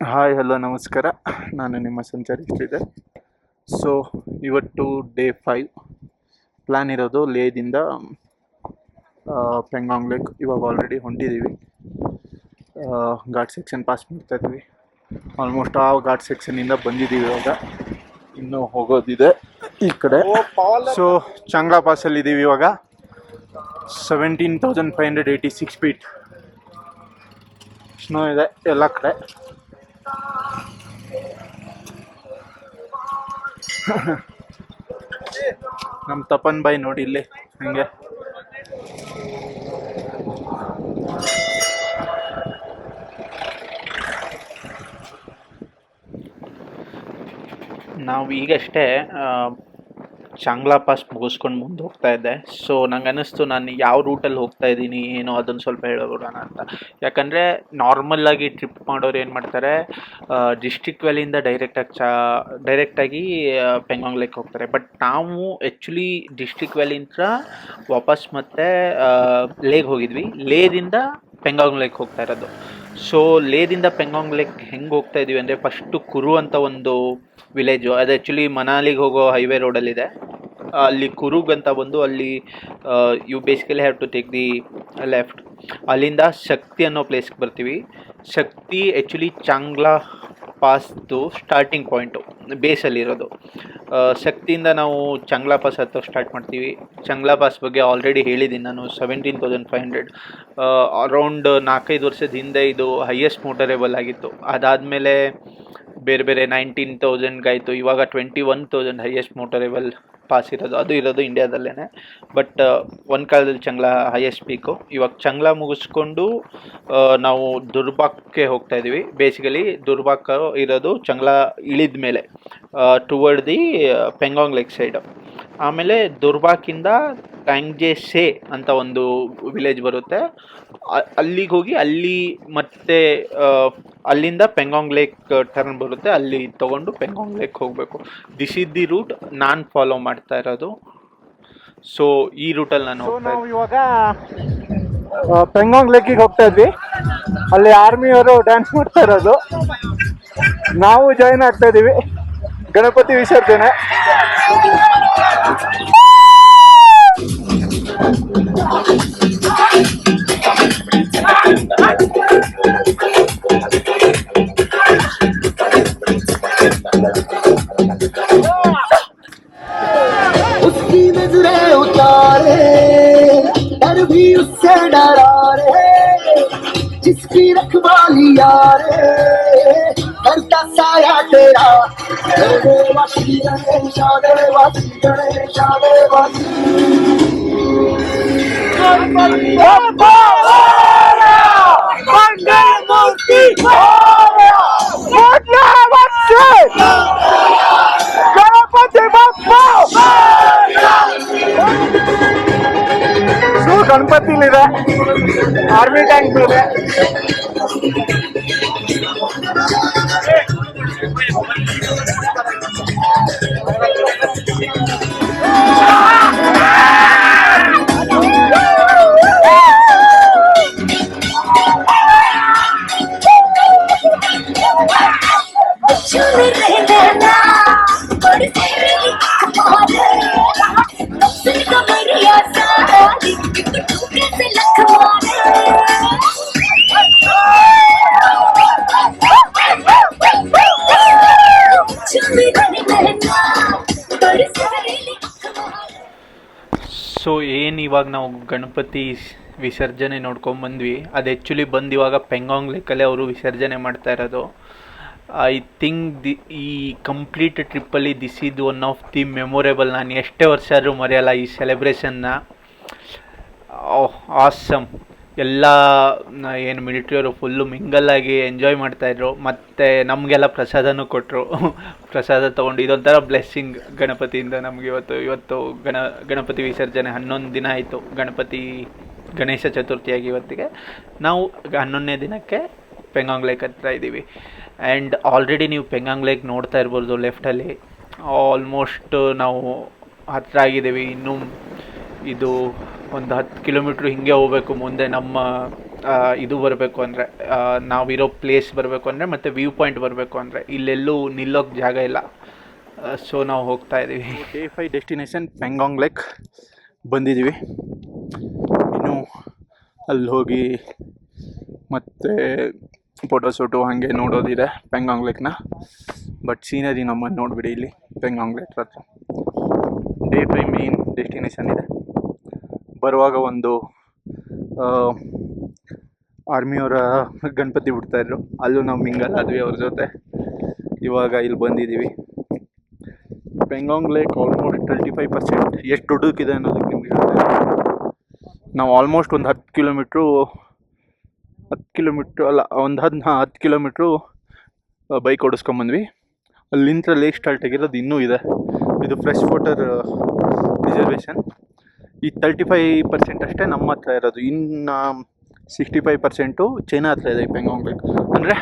Hi hello ನಮಸ್ಕಾರ. ನಾನು ನಿಮ್ಮ ಸಂಚಾರಿ ಶ್ರೀಧರ್. ಸೊ ಇವತ್ತು ಡೇ 5. ಪ್ಲ್ಯಾನ್ ಇರೋದು ಲೇದಿಂದ ಪೆಂಗಾಂಗ್ ಲೇಕ್. ಇವಾಗ ಆಲ್ರೆಡಿ ಹೊಂಟಿದ್ದೀವಿ. ಘಾಟ್ ಸೆಕ್ಷನ್ ಪಾಸ್ ಮಾಡ್ತಾ ಇದ್ವಿ. ಆಲ್ಮೋಸ್ಟ್ ಆ ಘಾಟ್ ಸೆಕ್ಷನಿಂದ ಬಂದಿದ್ದೀವಿ. ಇವಾಗ ಇನ್ನೂ ಹೋಗೋದಿದೆ ಈ ಕಡೆ. ಸೊ ಚಂಗ್ಲಾ ಪಾಸಲ್ಲಿದ್ದೀವಿ ಇವಾಗ. 17,586 ಫೀಟ್ ಸ್ನೋ ಇದೆ ಎಲ್ಲ ಕಡೆ. ನಮ್ಮ ತಪನ್ ಬಾಯ್ ನೋಡಿ ಇಲ್ಲಿ ಹಂಗೆ. ನಾವು ಈಗಷ್ಟೇ ಚಾಂಗ್ಲಾ ಪಾಸ್ ಮುಗಿಸ್ಕೊಂಡು ಮುಂದೆ ಹೋಗ್ತಾ ಇದ್ದೆ. ಸೊ ನಂಗೆ ಅನ್ನಿಸ್ತು ನಾನು ಯಾವ ರೂಟಲ್ಲಿ ಹೋಗ್ತಾ ಇದ್ದೀನಿ ಏನೋ ಅದನ್ನು ಸ್ವಲ್ಪ ಹೇಳೋಣ ಅಂತ. ಯಾಕಂದರೆ ನಾರ್ಮಲ್ಲಾಗಿ ಟ್ರಿಪ್ ಮಾಡೋರು ಏನು ಮಾಡ್ತಾರೆ, ಡಿಸ್ಟ್ರಿಕ್ಟ್ ವ್ಯಾಲಿಯಿಂದ ಡೈರೆಕ್ಟಾಗಿ ಪೆಂಗಾಂಗ್ ಲೇಕ್ ಹೋಗ್ತಾರೆ. ಬಟ್ ನಾವು ಆ್ಯಕ್ಚುಲಿ ಡಿಸ್ಟ್ರಿಕ್ಟ್ ವ್ಯಾಲಿಂದ ವಾಪಸ್ ಮತ್ತೆ ಲೇಗ್ ಹೋಗಿದ್ವಿ. ಲೇದಿಂದ ಪೆಂಗಾಂಗ್ ಲೇಕ್ ಹೋಗ್ತಾ ಇರೋದು. ಸೊ ಲೇದಿಂದ ಪೆಂಗಾಂಗ್ ಲೇಕ್ ಹೆಂಗೆ ಹೋಗ್ತಾ ಇದೀವಿ ಅಂದರೆ, ಫಸ್ಟು ಕುರು ಅಂತ ಒಂದು ವಿಲೇಜು, ಅದು ಆ್ಯಕ್ಚುಲಿ ಮನಾಲಿಗೆ ಹೋಗೋ ಹೈವೇ ರೋಡಲ್ಲಿದೆ. ಅಲ್ಲಿ ಕುರುಗ್ ಅಂತ ಬಂದು ಅಲ್ಲಿ you basically have to take the left. ಅಲ್ಲಿಂದ ಶಕ್ತಿ ಅನ್ನೋ ಪ್ಲೇಸ್ಗೆ ಬರ್ತೀವಿ. ಶಕ್ತಿ ಆ್ಯಕ್ಚುಲಿ ಚಾಂಗ್ಲಾ ಪಾಸ್ದು ಸ್ಟಾರ್ಟಿಂಗ್ ಪಾಯಿಂಟು, ಬೇಸಲ್ಲಿರೋದು. ಶಕ್ತಿಯಿಂದ ನಾವು ಚಂಗ್ಲಾ ಪಾಸ್ ಹತ್ತೋ ಸ್ಟಾರ್ಟ್ ಮಾಡ್ತೀವಿ. ಚಂಗ್ಲಾ ಪಾಸ್ ಬಗ್ಗೆ ಆಲ್ರೆಡಿ ಹೇಳಿದ್ದೀನಿ ನಾನು. 17,500 ಅರೌಂಡ್ 4-5 ವರ್ಷದ ಹಿಂದೆ ಇದು ಹೈಯೆಸ್ಟ್ ಮೋಟರೇಬಲ್ ಆಗಿತ್ತು. ಅದಾದಮೇಲೆ ಬೇರೆ ಬೇರೆ 19,000 ಇವಾಗ 21,000 ಹೈಯೆಸ್ಟ್ ಮೋಟರೇಬಲ್ ಪಾಸ್ ಇರೋದು. ಅದು ಇರೋದು ಇಂಡಿಯಾದಲ್ಲೇ. ಬಟ್ ಒಂದು ಕಾಲದಲ್ಲಿ ಚಂಗ್ಲಾ ಹೈಯೆಸ್ಟ್ ಪೀಕು. ಇವಾಗ ಚಂಗ್ಲಾ ಮುಗಿಸ್ಕೊಂಡು ನಾವು ದುರ್ಬಾಕ್ಕೆ ಹೋಗ್ತಾ ಇದ್ದೀವಿ. ಬೇಸಿಕಲಿ ದುರ್ಬಾಕ್ ಇರೋದು ಚಂಗ್ಲಾ ಇಳಿದ ಮೇಲೆ ಟುವರ್ಡ್ ದಿ ಪೆಂಗಾಂಗ್ ಲೇಕ್ ಸೈಡು. ಆಮೇಲೆ ದುರ್ಬಾಕಿಂದ ಟ್ಯಾಂಗ್ಜೆ ಸೇ ಅಂತ ಒಂದು ವಿಲೇಜ್ ಬರುತ್ತೆ. ಅಲ್ಲಿಗೆ ಹೋಗಿ ಅಲ್ಲಿ ಮತ್ತೆ ಅಲ್ಲಿಂದ ಪೆಂಗಾಂಗ್ ಲೇಕ್ ಟರ್ನ್ ಬರುತ್ತೆ. ಅಲ್ಲಿ ತೊಗೊಂಡು ಪೆಂಗಾಂಗ್ ಲೇಕ್ ಹೋಗಬೇಕು. ದಿಸ್ ಇಸ್ ದಿ ರೂಟ್ ನಾನು ಫಾಲೋ ಮಾಡ್ತಾ ಇರೋದು. ಸೊ ಈ ರೂಟಲ್ಲಿ ನಾನು ನಾವು ಇವಾಗ ಪೆಂಗಾಂಗ್ ಲೇಕಿಗೆ ಹೋಗ್ತಾ ಇದ್ವಿ. ಅಲ್ಲಿ ಆರ್ಮಿಯವರು ಡ್ಯಾನ್ಸ್ ಮಾಡ್ತಾ ಇರೋದು, ನಾವು ಜಾಯಿನ್ ಆಗ್ತಾ ಇದೀವಿ. ಗಣಪತಿ ವಿಸರ್ಜನೆ. उसकी नजरें उतारे डर भी उससे डरा रे, जिसकी रखवाली यारे करता साया तेरा। देवासी गणेशा देवासी गणेशा देवासी ಗಣಪತಿಲಿದೆ, ಆರ್ಮಿ ಟ್ಯಾಂಕ್ ಇದೆ. ಸೊ ಏನು ಇವಾಗ ನಾವು ಗಣಪತಿ ವಿಸರ್ಜನೆ ನೋಡ್ಕೊಂಬಂದ್ವಿ. ಅದು ಆ್ಯಕ್ಚುಲಿ ಬಂದು ಇವಾಗ ಪೆಂಗಾಂಗ್ ಲೇಕಲ್ಲೇ ಅವರು ವಿಸರ್ಜನೆ ಮಾಡ್ತಾ ಇರೋದು. ಐ ಥಿಂಕ್ ಈ ಕಂಪ್ಲೀಟ್ ಟ್ರಿಪ್ಪಲ್ಲಿ this is one of the memorable. ನಾನು ಎಷ್ಟೇ ವರ್ಷ ಆದರೂ ಮರೆಯಲ್ಲ ಈ ಸೆಲೆಬ್ರೇಷನ್ನ. ಆಸಮ್. ಎಲ್ಲ ಏನು ಮಿಲಿಟ್ರಿಯವರು ಫುಲ್ಲು ಮಿಂಗಲ್ಲಾಗಿ ಎಂಜಾಯ್ ಮಾಡ್ತಾಯಿದ್ರು. ಮತ್ತು ನಮಗೆಲ್ಲ ಪ್ರಸಾದನೂ ಕೊಟ್ಟರು. ಪ್ರಸಾದ ತೊಗೊಂಡು ಇದೊಂಥರ ಬ್ಲೆಸ್ಸಿಂಗ್ ಗಣಪತಿಯಿಂದ ನಮಗೆ. ಇವತ್ತು ಗಣಪತಿ ವಿಸರ್ಜನೆ 11 ದಿನ ಆಯಿತು. ಗಣೇಶ ಚತುರ್ಥಿಯಾಗಿ ಇವತ್ತಿಗೆ ನಾವು 11ನೇ ದಿನಕ್ಕೆ ಪೆಂಗಾಂಗ್ ಲೇಕ್ ಹತ್ರ ಇದ್ದೀವಿ. ಆ್ಯಂಡ್ ಆಲ್ರೆಡಿ ನೀವು ಪೆಂಗಾಂಗ್ ಲೇಕ್ ನೋಡ್ತಾ ಇರ್ಬೋದು ಲೆಫ್ಟಲ್ಲಿ. ಆಲ್ಮೋಸ್ಟ್ ನಾವು ಹತ್ರ ಆಗಿದ್ದೀವಿ. ಇನ್ನೂ ಇದು ಒಂದು 10 ಕಿಲೋಮೀಟ್ರ್ ಹಿಂಗೆ ಹೋಗಬೇಕು ಮುಂದೆ ನಮ್ಮ ಇದು ಬರಬೇಕು ಅಂದರೆ ನಾವಿರೋ ಪ್ಲೇಸ್ ಬರಬೇಕು ಅಂದರೆ ಮತ್ತು ವ್ಯೂ ಪಾಯಿಂಟ್ ಬರಬೇಕು ಅಂದರೆ ಇಲ್ಲೆಲ್ಲೂ ನಿಲ್ಲೋಕ್ಕೆ ಜಾಗ ಇಲ್ಲ. ಸೊ ನಾವು ಹೋಗ್ತಾ ಇದ್ದೀವಿ. ಡೇ 5 ಡೆಸ್ಟಿನೇಷನ್ ಪೆಂಗಾಂಗ್ ಲೇಕ್ ಬಂದಿದ್ದೀವಿ. ಇನ್ನು ಅಲ್ಲಿ ಹೋಗಿ ಮತ್ತು ಫೋಟೋಶೂಟು ಹಾಗೆ ನೋಡೋದಿದೆ ಪೆಂಗಾಂಗ್ ಲೇಕ್ನ. ಬಟ್ ಸೀನರಿ ನಮ್ಮನ್ನು ನೋಡಿಬಿಡಿ ಇಲ್ಲಿ ಪೆಂಗಾಂಗ್ ಲೇಕ್ ಹತ್ರ. ಡೇ 5 ಮೇನ್ ಡೆಸ್ಟಿನೇಷನ್ ಇದೆ. ಬರುವಾಗ ಒಂದು ಆರ್ಮಿಯವರ ಗಣಪತಿ ಬಿಡ್ತಾಯಿದ್ರು, ಅಲ್ಲೂ ನಾವು ಮಿಂಗಲ್ ಆದ್ವಿ ಅವ್ರ ಜೊತೆ. ಇವಾಗ ಇಲ್ಲಿ ಬಂದಿದ್ದೀವಿ. ಪೆಂಗಾಂಗ್ ಲೇಕ್ ಆಲ್ಮೋಸ್ಟ್ 35% ಎಷ್ಟು ದೊಡ್ಡಕ್ಕಿದೆ ಅನ್ನೋದಕ್ಕೆ ನಿಮ್ಗೆ ಹೇಳ್ತಾ ಇದ್ದೀನಿ. ನಾವು ಆಲ್ಮೋಸ್ಟ್ ಒಂದು 10 ಕಿಲೋಮೀಟ್ರು ಅಲ್ಲ, ಒಂದು 10 ಕಿಲೋಮೀಟ್ರು ಬೈಕ್ ಓಡಿಸ್ಕೊಂಬಂದ್ವಿ. ಅಲ್ಲಿಂದ ಲೇಕ್ ಸ್ಟಾರ್ಟ್ ಆಗಿರೋದು ಇನ್ನೂ ಇದೆ. ಇದು ಫ್ರೆಶ್ ವಾಟರ್ ರಿಸರ್ವೇಷನ್. ಈ 35% ಅಷ್ಟೇ ನಮ್ಮ ಹತ್ರ ಇರೋದು, ಇನ್ನು 65% ಚೈನಾ ಹತ್ರ ಇದೆ ಈ ಪೆಂಗಾಂಗ್ ಲೇಕ್. ಅಂದರೆ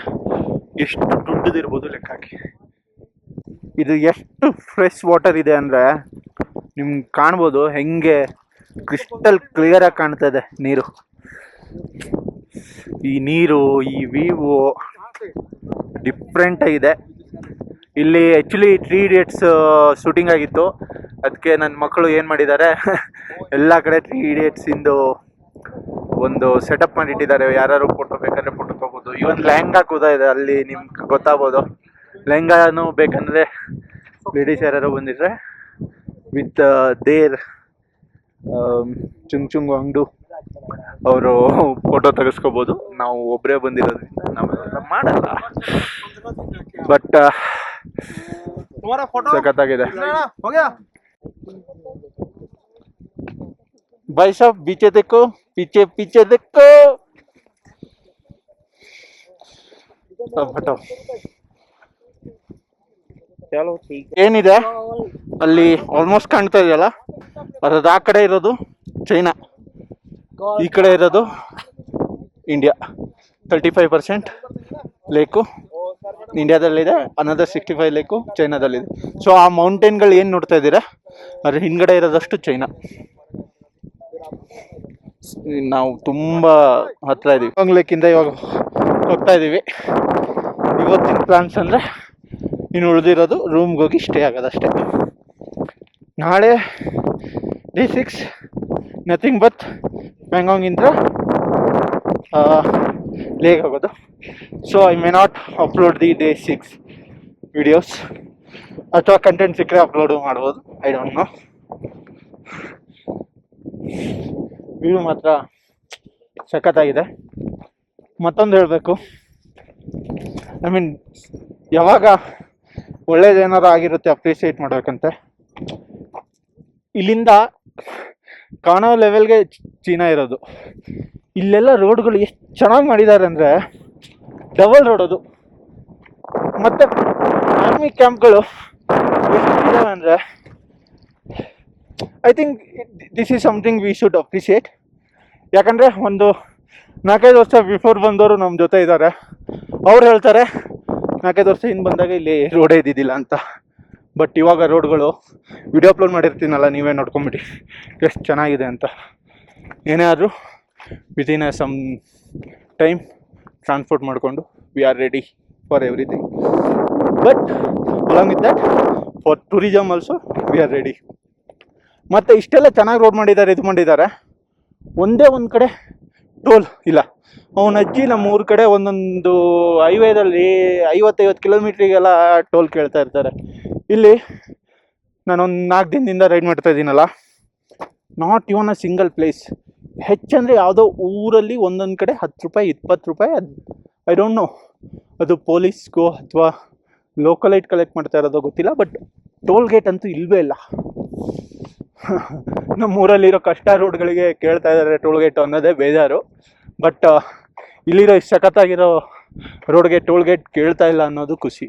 ಎಷ್ಟು ದೊಡ್ಡದಿರ್ಬೋದು ಲೆಕ್ಕ ಹಾಕಿ. ಇದು ಎಷ್ಟು ಫ್ರೆಶ್ ವಾಟರ್ ಇದೆ ಅಂದರೆ ನಿಮ್ಗೆ ಕಾಣ್ಬೋದು, ಹೆಂಗೆ ಕ್ರಿಸ್ಟಲ್ ಕ್ಲಿಯರಾಗಿ ಕಾಣ್ತಾ ಇದೆ ನೀರು. ಈ ನೀರು, ಈ ವ್ಯೂ ಡಿಫ್ರೆಂಟಾಗಿದೆ. ಇಲ್ಲಿ ಆ್ಯಕ್ಚುಲಿ 3 Idiots ಶೂಟಿಂಗ್ ಆಗಿತ್ತು. ಅದಕ್ಕೆ ನನ್ನ ಮಕ್ಕಳು ಏನು ಮಾಡಿದ್ದಾರೆ, ಎಲ್ಲ ಕಡೆ 3 Idiots ಇಂದು ಒಂದು ಸೆಟಪ್ ಮಾಡಿಟ್ಟಿದ್ದಾರೆ. ಯಾರು ಫೋಟೋ ಬೇಕಾದ್ರೆ ಫೋಟೋ ತೊಗೋಬೋದು. ಇವನ್ ಲೆಹಂಗಾ ಕೂಡ ಇದೆ ಅಲ್ಲಿ, ನಿಮ್ಗೆ ಗೊತ್ತಾಗ್ಬೋದು. ಲೆಹಂಗಾನು ಬೇಕಂದರೆ ಲೇಡೀಸ್ ಯಾರು ಬಂದಿದ್ರೆ ವಿತ್ ದೇರ್ ಚುಂಗ್ ಅಂಗಡು ಅವರು ಫೋಟೋ ತೆಗೆಸ್ಕೋಬೋದು. ನಾವು ಒಬ್ಬರೇ ಬಂದಿರೋದ್ರಿಂದ ನಾವೆಲ್ಲ ಮಾಡಲ್ಲ. ಬಟ್ ಸಖತ್ತಾಗಿದೆ. भाई साहब पीछे देखो, पीछे देखो. ಹಟೋ. ಏನಿದೆ ಅಲ್ಲಿ ಆಲ್ಮೋಸ್ಟ್ ಕಾಣ್ತಾ ಇದೆಯಲ್ಲ, ಅದ್ರದ್ದು ಆ ಕಡೆ ಇರೋದು ಚೈನಾ, ಈ ಕಡೆ ಇರೋದು ಇಂಡಿಯಾ. 35% ಲೇಕು ಇಂಡಿಯಾದಲ್ಲಿದೆ, ಅನದರ್ 65 ಲೇಕು ಚೈನಾದಲ್ಲಿದೆ. ಸೊ ಆ ಮೌಂಟೇನ್ಗಳು ಏನು ನೋಡ್ತಾ ಇದ್ದೀರಾ, ಅದ್ರ ಹಿಂದ್ಗಡೆ ಇರೋದಷ್ಟು ಚೈನಾ. ನಾವು ತುಂಬ ಹತ್ರ ಇದ್ದೀವಿ ಪೆಂಗಾಂಗ್ ಲೇಕಿಂದ. ಇವಾಗ ಹೋಗ್ತಾ ಇದ್ದೀವಿ. ಇವತ್ತಿನ ಪ್ಲಾನ್ಸ್ ಅಂದರೆ ಇನ್ನು ಉಳಿದಿರೋದು ರೂಮ್ಗೆ ಹೋಗಿ ಸ್ಟೇ ಆಗೋದಷ್ಟೇ. ನಾಳೆ ಡೇ 6 ನಥಿಂಗ್ ಬಟ್ ಪೆಂಗಾಂಗಿಂದ ಲೇಕ್ ಆಗೋದು. So I may not upload the day 6 videos, ಅಥವಾ ಕಂಟೆಂಟ್ ಸಿಕ್ಕರೆ ಅಪ್ಲೋಡು ಮಾಡ್ಬೋದು, ಐ ಡೋಂಟ್ ನೋ. ವ್ಯೂ ಮಾತ್ರ ಸಖತ್ತಾಗಿದೆ. ಮತ್ತೊಂದು ಹೇಳಬೇಕು, ಐ ಮೀನ್ ಯಾವಾಗ ಒಳ್ಳೇದೇನಾರು ಆಗಿರುತ್ತೆ ಅಪ್ರಿಷಿಯೇಟ್ ಮಾಡೋಕ್ಕಂತೆ. ಇಲ್ಲಿಂದ ಕಾಣೋ ಲೆವೆಲ್ಗೆ ಚೀನಾ ಇರೋದು. ಇಲ್ಲೆಲ್ಲ ರೋಡ್ಗಳು ಎಷ್ಟು ಚೆನ್ನಾಗಿ ಮಾಡಿದ್ದಾರೆ ಅಂದರೆ ಡಬಲ್ ರೋಡ್ ಅದು. ಮತ್ತು ಆರ್ಮಿ ಕ್ಯಾಂಪ್ಗಳು ಎಷ್ಟಿದ್ದಾವೆ ಅಂದರೆ I think this is something we should appreciate. ಯಾಕಂದರೆ ಒಂದು 4-5 ವರ್ಷ ಬಿಫೋರ್ ಬಂದವರು ನಮ್ಮ ಜೊತೆ ಇದ್ದಾರೆ. ಅವ್ರು ಹೇಳ್ತಾರೆ 4-5 ವರ್ಷ ಹಿಂದೆ ಬಂದಾಗ ಇಲ್ಲಿ ರೋಡೇ ಇದ್ದಿದ್ದಿಲ್ಲ ಅಂತ. ಬಟ್ ಇವಾಗ ರೋಡ್ಗಳು ವಿಡಿಯೋ ಅಪ್ಲೋಡ್ ಮಾಡಿರ್ತೀನಲ್ಲ, ನೀವೇ ನೋಡ್ಕೊಂಬಿಡಿ ಎಷ್ಟು ಚೆನ್ನಾಗಿದೆ ಅಂತ. ಏನೇ ಆದರೂ ವಿತಿನ್ ಸಮ್ ಟೈಮ್ ಟ್ರಾನ್ಸ್ಪೋರ್ಟ್ ಮಾಡಿಕೊಂಡು we are ready for everything. But along with that for tourism also we are ready. ಮತ್ತು ಇಷ್ಟೆಲ್ಲ ಚೆನ್ನಾಗಿ ರೋಡ್ ಮಾಡಿದ್ದಾರೆ, ಇದು ಮಾಡಿದ್ದಾರೆ. ಒಂದೇ ಒಂದು ಕಡೆ ಟೋಲ್ ಇಲ್ಲ. ಅವನ ಅಜ್ಜಿ ನಮ್ಮ ಊರ ಕಡೆ ಒಂದೊಂದು ಹೈವೇದಲ್ಲಿ 50-50 ಕಿಲೋಮೀಟ್ರಿಗೆಲ್ಲ ಟೋಲ್ ಕೇಳ್ತಾ ಇರ್ತಾರೆ. ಇಲ್ಲಿ ನಾನೊಂದು 4 ದಿನದಿಂದ ರೈಡ್ ಮಾಡ್ತಾ ಇದ್ದೀನಲ್ಲ, not even a single place. ಹೆಚ್ಚಂದರೆ ಯಾವುದೋ ಊರಲ್ಲಿ ಒಂದೊಂದು ಕಡೆ 10 ರೂಪಾಯಿ 20 ರೂಪಾಯಿ, ಐ ಡೋಂಟ್ ನೋ ಅದು ಪೊಲೀಸ್ಗೋ ಅಥವಾ ಲೋಕಲೈಟ್ ಕಲೆಕ್ಟ್ ಮಾಡ್ತಾ ಇರೋದೋ ಗೊತ್ತಿಲ್ಲ. ಬಟ್ ಟೋಲ್ ಗೇಟ್ ಅಂತೂ ಇಲ್ಲವೇ ಇಲ್ಲ. ನಮ್ಮೂರಲ್ಲಿರೋ ಕಷ್ಟ ರೋಡ್ಗಳಿಗೆ ಕೇಳ್ತಾ ಇದ್ದಾರೆ ಟೋಲ್ ಗೇಟ್ ಅನ್ನೋದೇ ಬೇಜಾರು. ಬಟ್ ಇಲ್ಲಿರೋ ಇಷ್ಟು ಸಖತ್ತಾಗಿರೋ ರೋಡ್ಗೆ ಟೋಲ್ ಗೇಟ್ ಕೇಳ್ತಾ ಇಲ್ಲ ಅನ್ನೋದು ಖುಷಿ.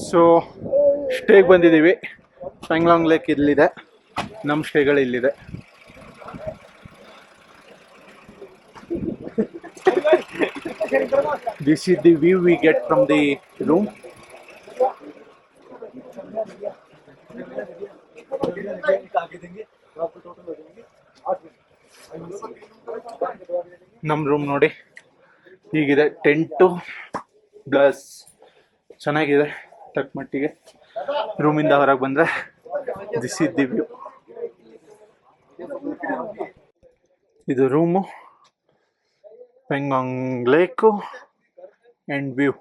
ಸೊ ಸ್ಟೇಗೆ ಬಂದಿದ್ದೀವಿ. ಪೆಂಗ್ಲಾಂಗ್ ಲೇಕ್ ಇಲ್ಲಿದೆ, ನಮ್ಮ ಸ್ಟೇಗಳು ಇಲ್ಲಿದೆ. This is the view we get from the room. ನಮ್ಮ ರೂಮ್ ನೋಡಿ ಹೀಗಿದೆ. ಟೆಂಟು ಪ್ಲಸ್ ಚೆನ್ನಾಗಿದೆ ತಕ್ಕ ಮಟ್ಟಿಗೆ. ರೂಮಿಂದ ಹೊರಗೆ ಬಂದರೆ ದಿಸ್ ಇಸ್ ದಿ ವ್ಯೂ. ಇದು ರೂಮು, ಪೆಂಗಾಂಗ್ ಲೇಕು ಆ್ಯಂಡ್ ವ್ಯೂ.